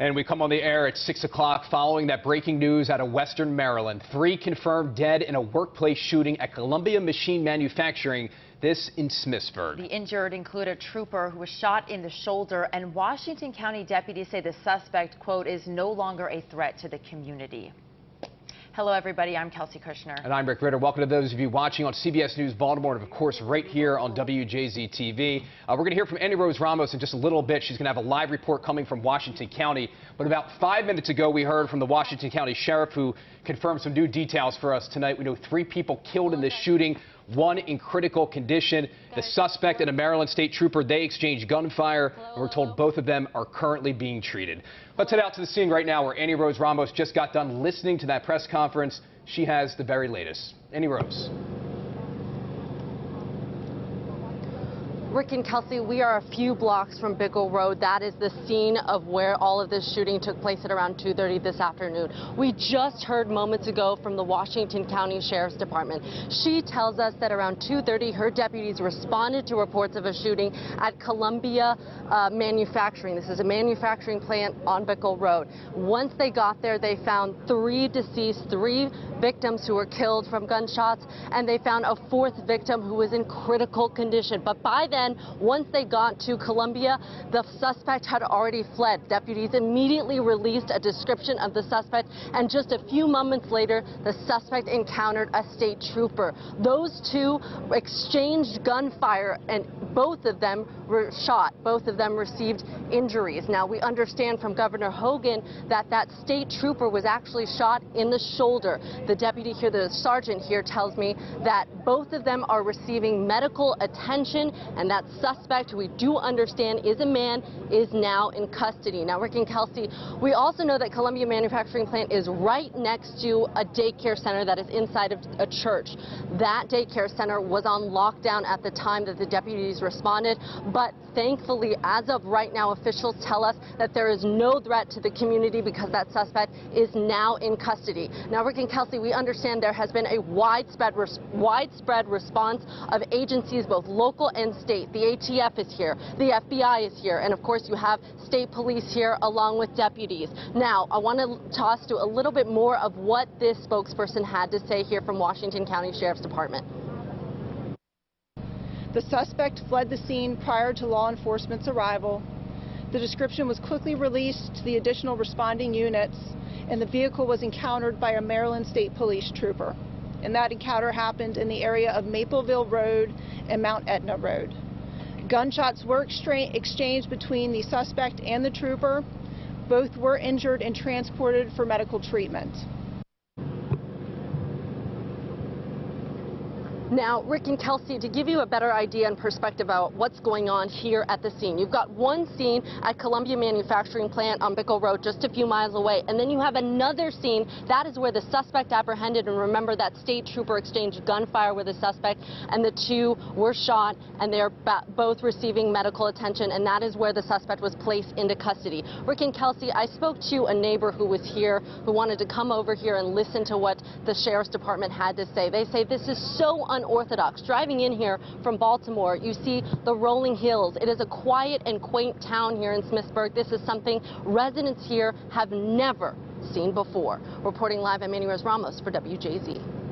And we come on the air at 6 o'clock following that breaking news out of Western Maryland. 3 confirmed dead in a workplace shooting at Columbia Machine Manufacturing, this in Smithsburg. The injured include a trooper who was shot in the shoulder, and Washington County deputies say the suspect, quote, is no longer a threat to the community. Hello, everybody. I'm Kelsey Kushner. And I'm Rick Ritter. Welcome to those of you watching on CBS News Baltimore and, of course, right here on WJZ-TV. We're going to hear from Annie Rose Ramos in just a little bit. She's going to have a live report coming from Washington County. But about 5 minutes ago, we heard from the Washington County Sheriff, who confirmed some new details for us tonight. We know 3 people killed in this shooting, 1 in critical condition. The suspect and a Maryland state trooper, they exchanged gunfire, and we're told both of them are currently being treated. Let's head out to the scene right now where Annie Rose Ramos just got done listening to that press conference. She has the very latest. Annie Rose. Rick and Kelsey, we are a few blocks from Bickle Road. That is the scene of where all of this shooting took place at around 2:30 this afternoon. We just heard moments ago from the Washington County Sheriff's Department. She tells us that around 2:30, her deputies responded to reports of a shooting at Columbia Manufacturing. This is a manufacturing plant on Bickle Road. Once they got there, they found 3 deceased, 3 victims who were killed from gunshots, and they found a 4th victim who was in critical condition. But by then, once they got to Columbia, the suspect had already fled. Deputies immediately released a description of the suspect, and just a few moments later, the suspect encountered a state trooper. Those 2 exchanged gunfire, and both of them were shot. Both of them received injuries. Now, we understand from Governor Hogan that that state trooper was actually shot in the shoulder. The deputy here, the sergeant here, tells me that both of them are receiving medical attention, and that suspect, who we do understand is a man, is now in custody. Now, Rick and Kelsey, we also know that Columbia Manufacturing Plant is right next to a daycare center that is inside of a church. That daycare center was on lockdown at the time that the deputies responded, but thankfully, as of right now, officials tell us that there is no threat to the community because that suspect is now in custody. Now, Rick and Kelsey, we understand there has been a widespread response of agencies, both local and state. The ATF is here, the FBI is here, and of course you have state police here along with deputies. Now, I want to toss to a little bit more of what this spokesperson had to say here from Washington County Sheriff's Department. The suspect fled the scene prior to law enforcement's arrival. The description was quickly released to the additional responding units, and the vehicle was encountered by a Maryland State Police trooper. And that encounter happened in the area of Mapleville Road and Mount Etna Road. Gunshots were exchanged between the suspect and the trooper. Both were injured and transported for medical treatment. Now, Rick and Kelsey, to give you a better idea and perspective about what's going on here at the scene, you've got one scene at Columbia Manufacturing Plant on Bickle Road, just a few miles away, and then you have another scene. That is where the suspect apprehended, and remember that state trooper exchanged gunfire with the suspect, and the 2 were shot, and they're both receiving medical attention, and that is where the suspect was placed into custody. Rick and Kelsey, I spoke to a neighbor who was here, who wanted to come over here and listen to what the Sheriff's Department had to say. They say this is so unorthodox. Driving in here from Baltimore, you see the rolling hills. It is a quiet and quaint town here in Smithsburg. This is something residents here have never seen before. Reporting live, I'm Annie Rose Ramos for WJZ.